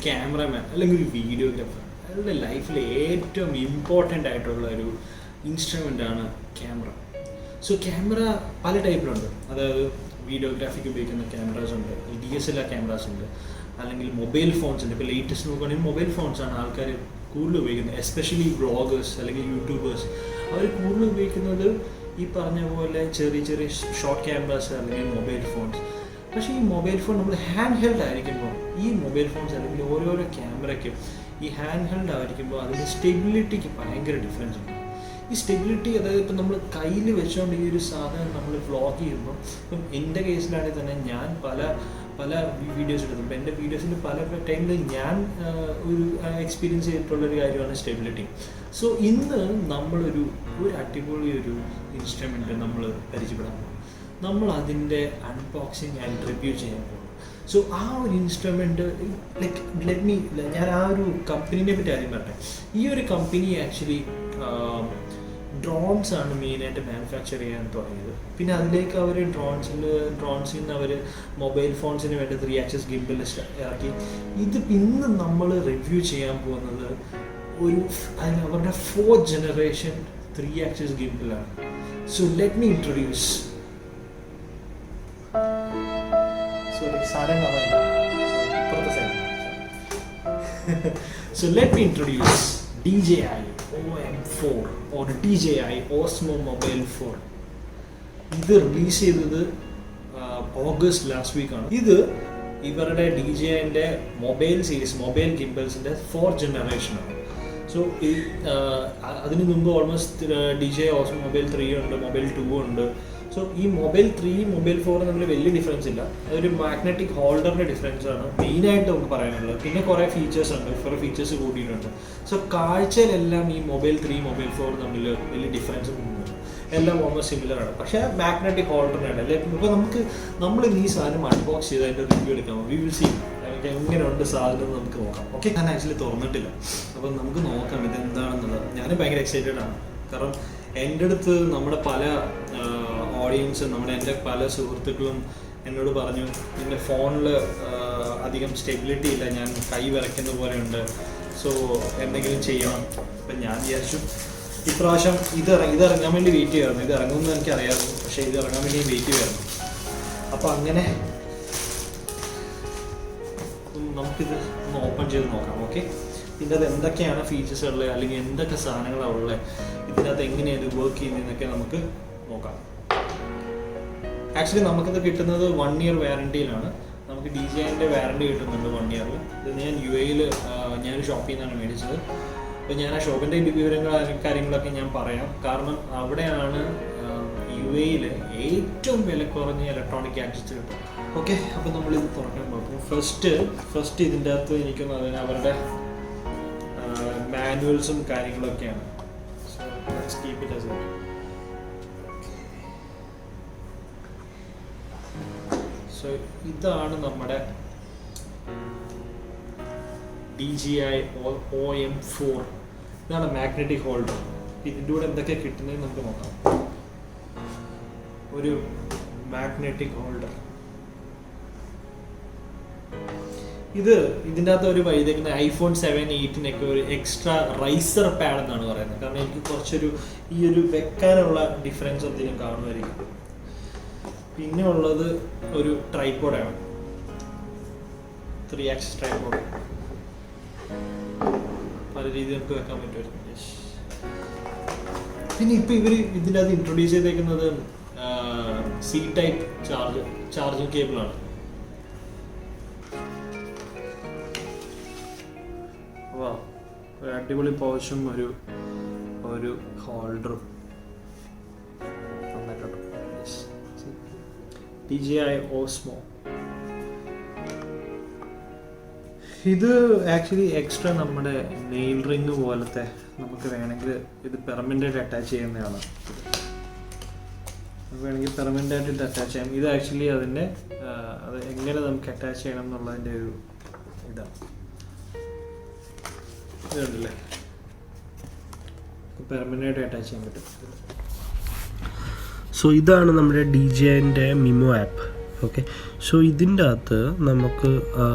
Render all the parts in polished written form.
Cameraman അല്ലെങ്കിൽ ഒരു videographer അയാളുടെ ലൈഫിൽ ഏറ്റവും ഇമ്പോർട്ടൻ്റ് ആയിട്ടുള്ള ഒരു ഇൻസ്ട്രുമെൻ്റാണ് ക്യാമറ. സോ ക്യാമറ പല ടൈപ്പിലുണ്ട്. അതായത് വീഡിയോഗ്രാഫിക്ക് ഉപയോഗിക്കുന്ന ക്യാമറാസ് ഉണ്ട്, DSLR ക്യാമറാസ് ഉണ്ട്, അല്ലെങ്കിൽ മൊബൈൽ ഫോൺസ് ഉണ്ട്. ഇപ്പോൾ ലേറ്റസ്റ്റ് നോക്കുകയാണെങ്കിൽ മൊബൈൽ ഫോൺസാണ് ആൾക്കാർ കൂടുതൽ ഉപയോഗിക്കുന്നത്. എസ്പെഷ്യലി ബ്ലോഗേഴ്സ് അല്ലെങ്കിൽ യൂട്യൂബേഴ്സ് അവർ കൂടുതൽ ഉപയോഗിക്കുന്നത് ഈ പറഞ്ഞ പോലെ ചെറിയ ചെറിയ ഷോർട്ട് ക്യാമറാസ് അല്ലെങ്കിൽ മൊബൈൽ ഫോൺസ്. പക്ഷേ ഈ മൊബൈൽ ഫോൺ നമ്മൾ ഹാൻഡ് ഹെൽഡ് ആയിരിക്കുമ്പോൾ ഈ മൊബൈൽ ഫോൺസ് അല്ലെങ്കിൽ ഓരോരോ ക്യാമറയ്ക്കും ഈ ഹാൻഡ് ഹെൽഡ് ആയിരിക്കുമ്പോൾ അതിൻ്റെ സ്റ്റെബിലിറ്റിക്ക് ഭയങ്കര ഡിഫറൻസ് ഉണ്ട്. ഈ സ്റ്റെബിലിറ്റി, അതായത് ഇപ്പം നമ്മൾ കയ്യിൽ വെച്ചുകൊണ്ട് ഈ ഒരു സാധനം നമ്മൾ വ്ളോഗ് ചെയ്യുമ്പോൾ, ഇപ്പം എൻ്റെ കേസിലാണെങ്കിൽ തന്നെ ഞാൻ പല വീഡിയോസ് എടുത്തു. ഇപ്പം എൻ്റെ വീഡിയോസിൽ പല ടൈമിൽ ഞാൻ ഒരു എക്സ്പീരിയൻസ് ചെയ്തിട്ടുള്ളൊരു കാര്യമാണ് സ്റ്റെബിലിറ്റി. സോ ഇന്ന് നമ്മളൊരു അടിപൊളി ഒരു ഇൻസ്ട്രുമെൻ്റ് നമ്മൾ പരിചയപ്പെടാൻ പോകും. നമ്മൾ അതിൻ്റെ അൺബോക്സിങ് ആൻഡ് റിവ്യൂ ചെയ്യാൻ പോകും. സോ ആ ഒരു ഇൻസ്ട്രുമെൻ്റ് ഞാൻ ആ ഒരു കമ്പനീനെ പറ്റി ആദ്യം പറയട്ടെ. ഈ ഒരു കമ്പനി ആക്ച്വലി ഡ്രോൺസ് ആണ് മെയിനായിട്ട് മാനുഫാക്ചർ ചെയ്യാൻ തുടങ്ങിയത്. പിന്നെ അതിലേക്ക് അവർ ഡ്രോൺസിൽ നിന്ന് അവർ മൊബൈൽ ഫോൺസിന് വേണ്ടി 3 axis ഗിംബൽ ഇറക്കി. ഇന്ന് നമ്മൾ റിവ്യൂ ചെയ്യാൻ പോകുന്നത് അവരുടെ 4th generation 3 axis ഗിംബലാണ്. So let me introduce DJI OM4 or DJI Osmo Mobile 4. ഇത് റിലീസ് ചെയ്തത് ഓഗസ്റ്റ് ലാസ്റ്റ് വീക്കാണ്. ഇത് ഇവരുടെ DJIൻ്റെ മൊബൈൽ സീരീസ് മൊബൈൽ ഗിംബൽസിൻ്റെ 4th generation ആണ്. സോ അതിന് മുമ്പ് ഓൾമോസ്റ്റ് DJI Osmo Mobile 3 ഉണ്ട്, മൊബൈൽ 2 ഉണ്ട്. സോ ഈ മൊബൈൽ 3 മൊബൈൽ 4 തമ്മിൽ വലിയ ഡിഫറൻസ് ഇല്ല. അതൊരു മാഗ്നറ്റിക് ഹോൾഡറിൻ്റെ ഡിഫറൻസ് ആണ് മെയിനായിട്ട് നമുക്ക് പറയാനുള്ളത്. പിന്നെ കുറേ ഫീച്ചേഴ്സ് ഉണ്ട്, കുറേ ഫീച്ചേഴ്സ് കൂട്ടിയിട്ടുണ്ട്. സോ കാഴ്ചയിലെല്ലാം ഈ മൊബൈൽ 3 മൊബൈൽ 4 തമ്മിൽ വലിയ ഡിഫറൻസ് ഒന്നും എല്ലാം ഓൾമോസ്റ്റ് സിമിലർ ആണ്. പക്ഷേ മാഗ്നറ്റിക് ഹോൾഡറിനാണ് അല്ലേ. ഇപ്പോൾ നമ്മൾ ഈ സാധനം അൺബോക്സ് ചെയ്ത് അതിൻ്റെ റിവ്യൂ എടുക്കാം. വി വിൽ സീ എങ്ങനെയുണ്ട് സാധനം നമുക്ക് നോക്കാം. ഓക്കെ, ഞാൻ ആക്ച്വലി തുറന്നിട്ടില്ല, അപ്പം നമുക്ക് നോക്കാം ഇതെന്താണെന്നുള്ളത്. ഞാൻ ഭയങ്കര എക്സൈറ്റഡ് ആണ്. കാരണം എൻ്റെ അടുത്ത് നമ്മുടെ പല ഓഡിയൻസും എൻ്റെ പല സുഹൃത്തുക്കളും എന്നോട് പറഞ്ഞു, എൻ്റെ ഫോണിൽ അധികം സ്റ്റെബിലിറ്റി ഇല്ല, ഞാൻ കൈ വിറയ്ക്കുന്ന പോലെയുണ്ട്, സോ എന്തെങ്കിലും ചെയ്യണം. അപ്പം ഞാൻ വിചാരിച്ചു ഇപ്രാവശ്യം ഇത് ഇറങ്ങാൻ വേണ്ടി വെയിറ്റ് ചെയ്യുമായിരുന്നു. ഇത് ഇറങ്ങുമെന്ന് എനിക്കറിയാമായിരുന്നു, പക്ഷേ ഇത് ഇറങ്ങാൻ വേണ്ടി വെയിറ്റ് ചെയ്യുമായിരുന്നു. അപ്പോൾ അങ്ങനെ നമുക്കിത് ഒന്ന് ഓപ്പൺ ചെയ്ത് നോക്കാം. ഓക്കെ, ഇതിൻ്റെ അത് എന്തൊക്കെയാണ് ഫീച്ചേഴ്സ് ഉള്ളത്, അല്ലെങ്കിൽ എന്തൊക്കെ സാധനങ്ങളാണ് ഉള്ളത്, ഇതിനകത്ത് എങ്ങനെയാണ് ഇത് വർക്ക് ചെയ്യുന്നതെന്നൊക്കെ നമുക്ക് നോക്കാം. ആക്ച്വലി നമുക്കിത് കിട്ടുന്നത് 1 year വാറണ്ടിയിലാണ്. നമുക്ക് DJIൻ്റെ വാറണ്ടി കിട്ടുന്നുണ്ട് 1 year. ഇത് ഞാൻ UAE ഞാനൊരു ഷോപ്പിൽ നിന്നാണ് മേടിച്ചത്. അപ്പോൾ ഞാൻ ആ ഷോപ്പിൻ്റെ കാര്യങ്ങളൊക്കെ ഞാൻ പറയാം. കാരണം അവിടെയാണ് UAE ഏറ്റവും വില കുറഞ്ഞ ഇലക്ട്രോണിക് ഗാഡ്ജറ്റ്സ് കിട്ടും. ഓക്കെ, അപ്പോൾ നമ്മളിത് തുറക്കാൻ നോക്കും. ഫസ്റ്റ് ഇതിൻ്റെ അകത്ത് എനിക്കൊന്ന് അതിന് അവരുടെ മാനുവൽസും കാര്യങ്ങളൊക്കെയാണ്. So let's keep it as it. So ഇതാണ് നമ്മുടെ DJI OM4. ഇതാണ് മാഗ്നറ്റിക് ഹോൾഡർ. ഇതിൻ്റെ കൂടെ എന്തൊക്കെ കിട്ടുന്നതെന്ന് നമുക്ക് നോക്കാം. ഒരു മാഗ്നറ്റിക് ഹോൾഡർ. ഇതിൻ്റെ അകത്ത് ഒരു വൈദ്യുതി iPhone 7, 8 ഒരു എക്സ്ട്രാ റൈസർ പാഡ് എന്നാണ് പറയുന്നത്. കാരണം എനിക്ക് കുറച്ചൊരു ഈ ഒരു വെക്കാനുള്ള ഡിഫറൻസ് എന്തെങ്കിലും കാണുമായിരിക്കും. പിന്നെ ഉള്ളത് ഒരു ട്രൈപോഡാണ്, 3 axis ട്രൈപോഡ്. പല രീതിയിൽ നമുക്ക് വെക്കാൻ പറ്റുമായിരുന്നു. പിന്നെ ഇപ്പം ഇതിൻ്റെ അത് ഇൻട്രൊഡ്യൂസ് ചെയ്തേക്കുന്നത് C-type ചാർജിങ് കേബിളാണ്. ഒരു അടിപൊളി പൗച്ചും ഒരു ഹോൾഡറും തന്നിട്ടുണ്ട്. DJI Osmo. ഇത് ആക്ച്വലി എക്സ്ട്രാ നമ്മുടെ നെയിൽ റിങ് പോലത്തെ നമുക്ക് വേണമെങ്കിൽ ഇത് പെർമനൻ്റായിട്ട് അറ്റാച്ച് ചെയ്യുന്നതാണ്. വേണമെങ്കിൽ പെർമനൻ്റായിട്ട് ഇത് അറ്റാച്ച് ചെയ്യാം. ഇത് ആക്ച്വലി അത് എങ്ങനെ നമുക്ക് അറ്റാച്ച് ചെയ്യണം എന്നുള്ളതിൻ്റെ ഒരു ഇതാണ്. ഇതുണ്ടല്ലേ, പെർമനൻ്റായിട്ട് അറ്റാച്ച് ചെയ്യാൻ പറ്റും. സോ ഇതാണ് നമ്മുടെ DJIൻ്റെ മിമോ ആപ്പ്. ഓക്കെ. സോ ഇതിൻ്റെ അകത്ത് നമുക്ക്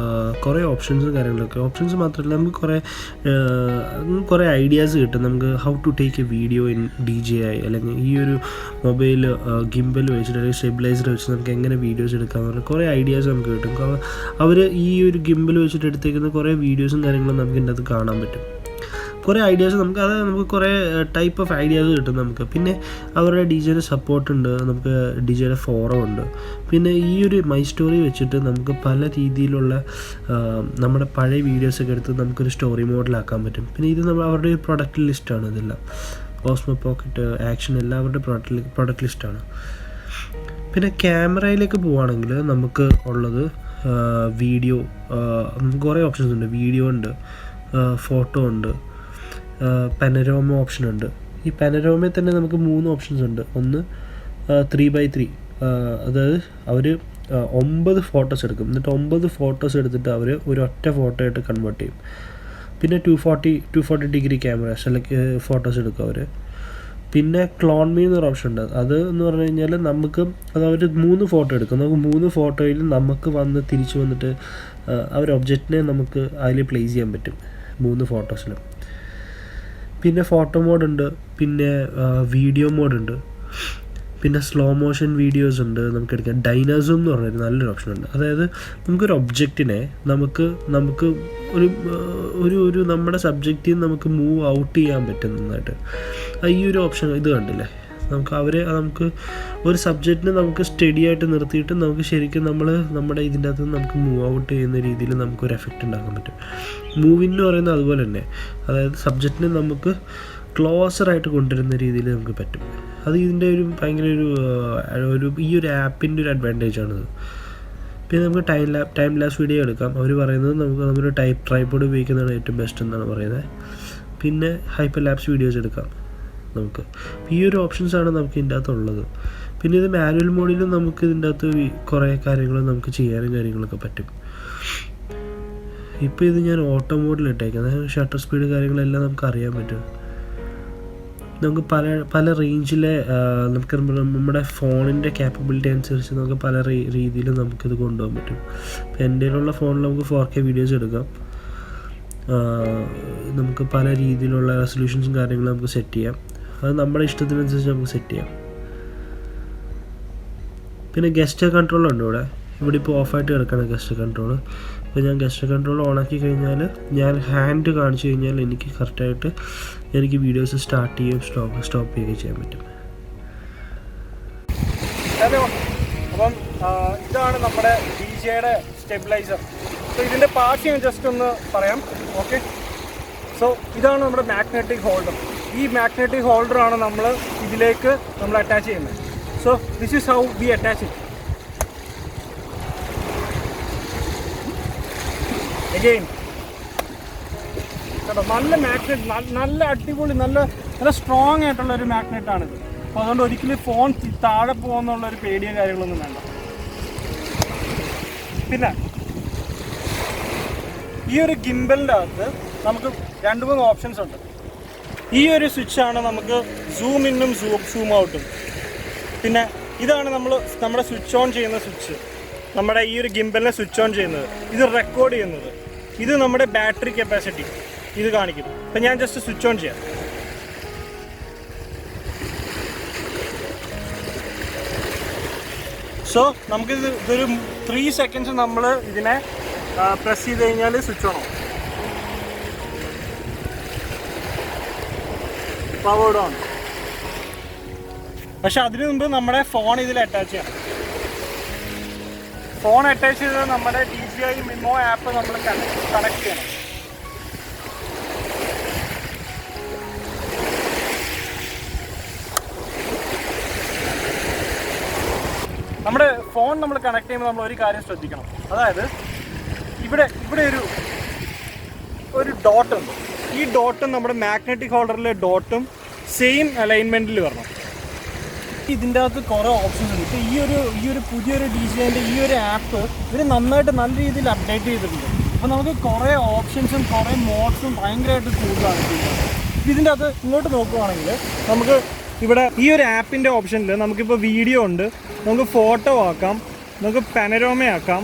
കുറേ ഓപ്ഷൻസും കാര്യങ്ങളൊക്കെ, ഓപ്ഷൻസ് മാത്രമല്ല നമുക്ക് കുറേ ഐഡിയാസ് കിട്ടും. നമുക്ക് how to take a video in DJI, അല്ലെങ്കിൽ ഈ ഒരു മൊബൈൽ ഗിംബൽ വെച്ചിട്ട് അല്ലെങ്കിൽ സ്റ്റെബിലൈസർ വെച്ച് നമുക്ക് എങ്ങനെ വീഡിയോസ് എടുക്കാമെന്ന് പറഞ്ഞാൽ കുറേ ഐഡിയാസ് നമുക്ക് കിട്ടും. അവർ ഈ ഒരു ഗിംബൽ വെച്ചിട്ട് എടുത്തേക്കുന്ന കുറേ വീഡിയോസും കാര്യങ്ങളും നമുക്ക് ഇതിൻ്റെ അകത്ത് കാണാൻ പറ്റും. കുറേ ഐഡിയാസ് നമുക്ക് കുറേ ടൈപ്പ് ഓഫ് ഐഡിയാസ് കിട്ടും നമുക്ക്. പിന്നെ അവരുടെ DJIയുടെ സപ്പോർട്ടുണ്ട്, നമുക്ക് DJIയുടെ ഫോറം ഉണ്ട്. പിന്നെ ഈ ഒരു മൈ സ്റ്റോറി വെച്ചിട്ട് നമുക്ക് പല രീതിയിലുള്ള നമ്മുടെ പഴയ വീഡിയോസൊക്കെ എടുത്ത് നമുക്കൊരു സ്റ്റോറി മോഡലാക്കാൻ പറ്റും. പിന്നെ ഇത് അവരുടെ ഒരു പ്രൊഡക്റ്റ് ലിസ്റ്റാണ്. ഇതെല്ലാം ഓസ്മോ പോക്കറ്റ്, ആക്ഷൻ എല്ലാം അവരുടെ പ്രൊഡക്റ്റ് ലിസ്റ്റാണ്. പിന്നെ ക്യാമറയിലേക്ക് പോവുകയാണെങ്കിൽ നമുക്ക് ഉള്ളത് വീഡിയോ, നമുക്ക് കുറേ ഓപ്ഷൻസ് ഉണ്ട്. വീഡിയോ ഉണ്ട്, ഫോട്ടോ ഉണ്ട്, പനോരമ ഓപ്ഷൻ ഉണ്ട്. ഈ പനോരമയിൽ തന്നെ നമുക്ക് 3 ഓപ്ഷൻസ് ഉണ്ട്. ഒന്ന് 3x3, അതായത് അവർ 9 ഫോട്ടോസ് എടുക്കും. എന്നിട്ട് 9 ഫോട്ടോസ് എടുത്തിട്ട് അവർ ഒരു ഒറ്റ ഫോട്ടോ ആയിട്ട് കൺവേർട്ട് ചെയ്യും. പിന്നെ 240 ഡിഗ്രി ക്യാമറാസ് അല്ലെങ്കിൽ ഫോട്ടോസ് എടുക്കും അവർ. പിന്നെ ക്ലോൺ മീ എന്നൊരു ഓപ്ഷൻ ഉണ്ട്. അത് എന്ന് പറഞ്ഞു കഴിഞ്ഞാൽ അവർ 3 ഫോട്ടോ എടുക്കും. നമുക്ക് 3 ഫോട്ടോയിൽ നമുക്ക് തിരിച്ചു വന്നിട്ട് അവർ ഒബ്ജക്റ്റിനെ നമുക്ക് അതിൽ പ്ലേസ് ചെയ്യാൻ പറ്റും 3 ഫോട്ടോസിലും. പിന്നെ ഫോട്ടോ മോഡുണ്ട്, പിന്നെ വീഡിയോ മോഡുണ്ട്, പിന്നെ സ്ലോ മോഷൻ വീഡിയോസ് ഉണ്ട് നമുക്ക് എടുക്കാം. ഡൈനാസൂം എന്ന് പറഞ്ഞൊരു നല്ലൊരു ഓപ്ഷൻ ഉണ്ട്. അതായത് നമുക്കൊരു ഒബ്ജക്റ്റിനെ നമുക്ക് ഒരു നമ്മുടെ സബ്ജക്റ്റിൽ നിന്ന് നമുക്ക് മൂവ് ഔട്ട് ചെയ്യാൻ പറ്റും നന്നായിട്ട്. ഈ ഒരു ഓപ്ഷൻ ഇത് കണ്ടില്ലേ, നമുക്ക് ഒരു സബ്ജക്റ്റിനെ നമുക്ക് സ്റ്റഡി ആയിട്ട് നിർത്തിയിട്ട് നമുക്ക് ശരിക്കും നമ്മുടെ ഇതിൻ്റെ അകത്ത് നമുക്ക് മൂവ് ഔട്ട് ചെയ്യുന്ന രീതിയിൽ നമുക്കൊരു എഫക്റ്റ് ഉണ്ടാക്കാൻ പറ്റും. മൂവിങ് എന്ന് പറയുന്നത് അതുപോലെ തന്നെ, അതായത് സബ്ജക്റ്റിനെ നമുക്ക് ക്ലോസറായിട്ട് കൊണ്ടുവരുന്ന രീതിയിൽ നമുക്ക് പറ്റും. അത് ഇതിൻ്റെ ഒരു ഭയങ്കര ഈ ഒരു ആപ്പിൻ്റെ ഒരു അഡ്വാൻറ്റേജ് ആണിത്. പിന്നെ നമുക്ക് ടൈം ലാപ്സ് വീഡിയോ എടുക്കാം. അവർ പറയുന്നത് നമ്മളൊരു ട്രൈപോഡ് ഉപയോഗിക്കുന്നതാണ് ഏറ്റവും ബെസ്റ്റ് എന്നാണ് പറയുന്നത്. പിന്നെ ഹൈപ്പർ ലാപ്സ് വീഡിയോസ് എടുക്കാം നമുക്ക്. ഈ ഒരു ഓപ്ഷൻസാണ് നമുക്ക് ഇതിൻ്റെ അകത്തുള്ളത്. പിന്നെ ഇത് മാനുവൽ മോഡിലും നമുക്ക് ഇതിൻ്റെ അകത്ത് കുറേ കാര്യങ്ങൾ നമുക്ക് ചെയ്യാനും കാര്യങ്ങളൊക്കെ പറ്റും. ഇപ്പോൾ ഇത് ഞാൻ ഓട്ടോ മോഡിൽ ഇട്ടേക്കുന്നത്. ഷട്ടർ സ്പീഡ് കാര്യങ്ങളെല്ലാം നമുക്ക് അറിയാൻ പറ്റും. നമുക്ക് പല റേഞ്ചിലെ നമുക്ക് നമ്മുടെ ഫോണിൻ്റെ ക്യാപ്പബിലിറ്റി അനുസരിച്ച് നമുക്ക് പല രീതിയിൽ നമുക്കിത് കൊണ്ടുപോകാൻ പറ്റും. ഇപ്പോൾ എൻ്റെ ഉള്ള ഫോണിൽ നമുക്ക് 4K വീഡിയോസ് എടുക്കാം. നമുക്ക് പല രീതിയിലുള്ള റെസൊല്യൂഷൻസും കാര്യങ്ങളും നമുക്ക് സെറ്റ് ചെയ്യാം. അത് നമ്മുടെ ഇഷ്ടത്തിനനുസരിച്ച് നമുക്ക് സെറ്റ് ചെയ്യാം. പിന്നെ ഗസ്റ്റർ കൺട്രോൾ ഉണ്ട് ഇവിടെ ഇപ്പോൾ ഓഫായിട്ട് കിടക്കുകയാണ് ഗസ്റ്റർ കൺട്രോൾ. അപ്പോൾ ഞാൻ ഗസ്റ്റർ കൺട്രോൾ ഓണാക്കി കഴിഞ്ഞാൽ ഞാൻ ഹാൻഡ് കാണിച്ചു കഴിഞ്ഞാൽ എനിക്ക് കറക്റ്റായിട്ട് എനിക്ക് വീഡിയോസ് സ്റ്റാർട്ട് ചെയ്യുകയും സ്റ്റോപ്പ് ചെയ്യുകയും ചെയ്യാൻ പറ്റും. ഹലോ, അപ്പം ഇതാണ് നമ്മുടെ DJIയുടെ സ്റ്റെബിലൈസർ. സോ ഇതിൻ്റെ പാർട്സ് ഞാൻ ജസ്റ്റ് ഒന്ന് പറയാം. ഓക്കെ, സോ ഇതാണ് നമ്മുടെ മാഗ്നറ്റിക് ഹോൾഡർ. ഈ മാഗ്നറ്റിക് ഹോൾഡറാണ് നമ്മൾ ഇതിലേക്ക് അറ്റാച്ച് ചെയ്യുന്നത്. So this is how we attach it. Again കേട്ടോ, നല്ല മാഗ്നറ്റ്, നല്ല അടിപൊളി, നല്ല സ്ട്രോങ് ആയിട്ടുള്ള ഒരു മാഗ്നറ്റാണിത്. അപ്പോൾ അതുകൊണ്ട് ഒരിക്കലും ഫോൺ താഴെ പോകുമെന്നുള്ളൊരു പേടിയോ കാര്യങ്ങളൊന്നും വേണ്ട. പിന്നെ ഈ ഒരു ഗിംബലിൻ്റെ അകത്ത് നമുക്ക് 2-3 ഓപ്ഷൻസ് ഉണ്ട്. ഈ ഒരു സ്വിച്ചാണ് നമുക്ക് സൂം ഇന്നും സൂം ഔട്ടും. പിന്നെ ഇതാണ് നമ്മുടെ സ്വിച്ച് ഓൺ ചെയ്യുന്ന സ്വിച്ച്, നമ്മുടെ ഈ ഒരു ഗിംബലിനെ സ്വിച്ച് ഓൺ ചെയ്യുന്നത്. ഇത് റെക്കോർഡ് ചെയ്യുന്നത്. ഇത് നമ്മുടെ ബാറ്ററി കപ്പാസിറ്റി ഇത് കാണിക്കും. അപ്പം ഞാൻ ജസ്റ്റ് സ്വിച്ച് ഓൺ ചെയ്യാം. സോ ഇതൊരു 3 സെക്കൻഡ്സ് നമ്മൾ ഇതിനെ പ്രസ് ചെയ്ത് കഴിഞ്ഞാൽ സ്വിച്ച് ഓൺ ആവും. Powered on. പക്ഷെ അതിനു മുമ്പ് നമ്മുടെ ഫോൺ ഇതിൽ അറ്റാച്ച് ചെയ്യണം. ഫോൺ അറ്റാച്ച് ചെയ്ത് നമ്മുടെ DJI മിമോ ആപ്പ് നമ്മൾ കണക്ട് ചെയ്യണം. നമ്മുടെ ഫോൺ നമ്മൾ കണക്ട് ചെയ്യുമ്പോൾ നമ്മൾ ഒരു കാര്യം ശ്രദ്ധിക്കണം. അതായത് ഇവിടെ ഒരു ഡോട്ട് ഉണ്ട്. ഈ ഡോട്ടും നമ്മുടെ മാഗ്നറ്റിക് ഹോൾഡറിലെ ഡോട്ടും സെയിം അലൈൻമെൻറ്റിൽ വരണം. ഇതിൻ്റെ അകത്ത് കുറേ ഓപ്ഷൻസ് ഉണ്ട്. ഇപ്പോൾ ഈ ഒരു പുതിയൊരു DJIൻ്റെ ഈ ഒരു ആപ്പ് ഇവർ നന്നായിട്ട് നല്ല രീതിയിൽ അപ്ഡേറ്റ് ചെയ്തിട്ടുണ്ട്. അപ്പോൾ നമുക്ക് കുറേ ഓപ്ഷൻസും കുറേ മോഡ്സും ഭയങ്കരമായിട്ട് കൂടുതലാണ്. ഇതിൻ്റെ അകത്ത് ഇങ്ങോട്ട് നോക്കുകയാണെങ്കിൽ നമുക്ക് ഇവിടെ ഈ ഒരു ആപ്പിൻ്റെ ഓപ്ഷനിൽ നമുക്കിപ്പോൾ വീഡിയോ ഉണ്ട്, നമുക്ക് ഫോട്ടോ ആക്കാം, നമുക്ക് പാനോരമയാക്കാം,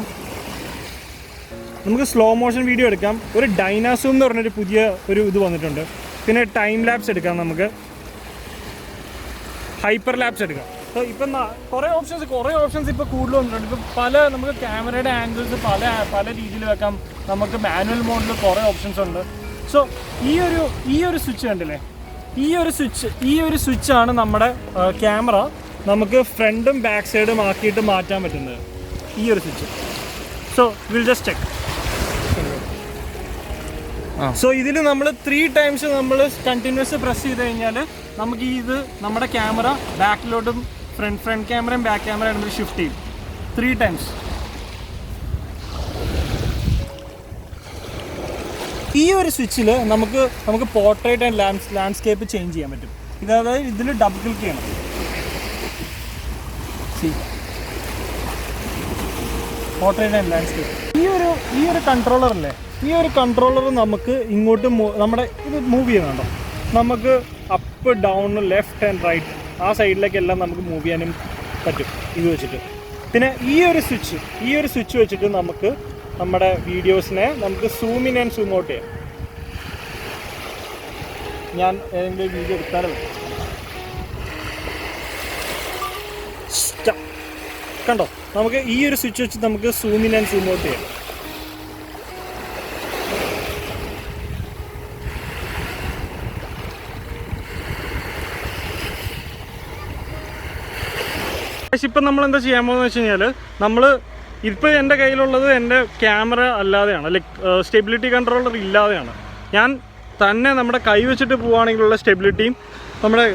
നമുക്ക് സ്ലോ മോഷൻ വീഡിയോ എടുക്കാം, ഒരു ഡൈനാസൂം എന്ന് പറഞ്ഞൊരു പുതിയ ഒരു ഇത് വന്നിട്ടുണ്ട്, പിന്നെ ടൈം ലാപ്സ് എടുക്കാം, നമുക്ക് ഹൈപ്പർ ലാപ്സ് എടുക്കാം. സോ ഇപ്പം കുറേ ഓപ്ഷൻസ് ഇപ്പോൾ കൂടുതൽ വന്നിട്ടുണ്ട്. ഇപ്പം നമുക്ക് ക്യാമറയുടെ ആംഗിൾസ് പല രീതിയിൽ വെക്കാം, നമുക്ക് മാനുവൽ മോഡിൽ കുറേ ഓപ്ഷൻസ് ഉണ്ട്. സോ ഈ ഒരു സ്വിച്ച് കണ്ടില്ലേ, ഈ ഒരു സ്വിച്ചാണ് നമ്മുടെ ക്യാമറ നമുക്ക് ഫ്രണ്ടും ബാക്ക് സൈഡും ആക്കിയിട്ട് മാറ്റാൻ പറ്റുന്നത്, ഈ ഒരു switch. So will just check. So ഇതിൽ നമ്മൾ 3 times നമ്മൾ കണ്ടിന്യൂസ് പ്രസ് ചെയ്ത് കഴിഞ്ഞാൽ നമുക്ക് ഇത് നമ്മുടെ ക്യാമറ ബാക്കിലോട്ടും ഫ്രണ്ട് ക്യാമറയും ബാക്ക് ക്യാമറയും നമ്മൾ ഷിഫ്റ്റ് ചെയ്യും 3 times. ഈ ഒരു സ്വിച്ചിൽ നമുക്ക് പോർട്രേറ്റ് ആൻഡ് ലാൻഡ്സ്കേപ്പ് ചേഞ്ച് ചെയ്യാൻ പറ്റും. അതായത് ഇതിൽ ഡബിൾ ക്ലിക്ക് ചെയ്യണം. Portrait and landscape. ഈ ഒരു കൺട്രോളർ അല്ലേ, ഈ ഒരു കൺട്രോളർ നമുക്ക് ഇങ്ങോട്ട് നമ്മുടെ ഇത് മൂവ് ചെയ്യുന്നുണ്ടോ, നമുക്ക് up down left and right ആ സൈഡിലേക്കെല്ലാം നമുക്ക് മൂവ് ചെയ്യാനും പറ്റും ഇത് വെച്ചിട്ട്. പിന്നെ ഈ ഒരു സ്വിച്ച് വെച്ചിട്ട് നമുക്ക് നമ്മുടെ വീഡിയോസിനെ നമുക്ക് zoom in and zoom out ചെയ്യാം. ഞാൻ ഏതെങ്കിലും വീഡിയോ എടുത്താലോ, കണ്ടോ, നമുക്ക് ഈ ഒരു സ്വിച്ച് വെച്ച് നമുക്ക് zoom in and zoom out ചെയ്യാം. ഇപ്പം നമ്മൾ എന്താ ചെയ്യാൻ പോകുന്നത് വെച്ച് കഴിഞ്ഞാൽ, ഇപ്പോൾ എൻ്റെ കയ്യിലുള്ളത് എൻ്റെ ക്യാമറ അല്ലാതെയാണ്, ലൈക്ക് സ്റ്റെബിലിറ്റി കൺട്രോളർ ഇല്ലാതെയാണ്. ഞാൻ തന്നെ നമ്മുടെ കൈ വെച്ചിട്ട് പോവുകയാണെങ്കിലുള്ള സ്റ്റെബിലിറ്റിയും നമ്മുടെ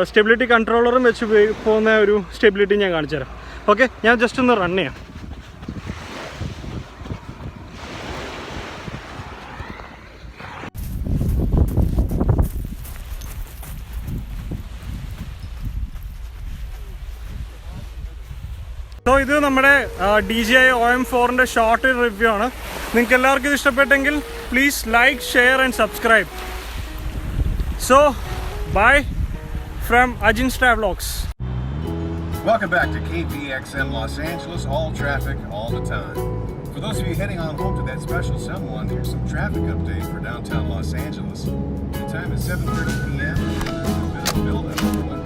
സ്റ്റെബിലിറ്റി കൺട്രോളറും വെച്ച് പോകുന്ന ഒരു സ്റ്റെബിലിറ്റി ഞാൻ കാണിച്ചു തരാം. ഓക്കെ, ഞാൻ ജസ്റ്റ് ഒന്ന് റൺ ചെയ്യാം. സോ ഇത് നമ്മുടെ DJI OM4ൻ്റെ ഷോർട്ട് റിവ്യൂ ആണ്. നിങ്ങൾക്ക് എല്ലാവർക്കും ഇത് ഇഷ്ടപ്പെട്ടെങ്കിൽ please like, share and subscribe. So bye from Ajin's Travlogs. Welcome back to KPXM Los Angeles, all traffic, all the time. For those of you heading on home to that special someone, here's some traffic update for downtown Los Angeles. The time is 7:30 p.m. There's a bit of build-up.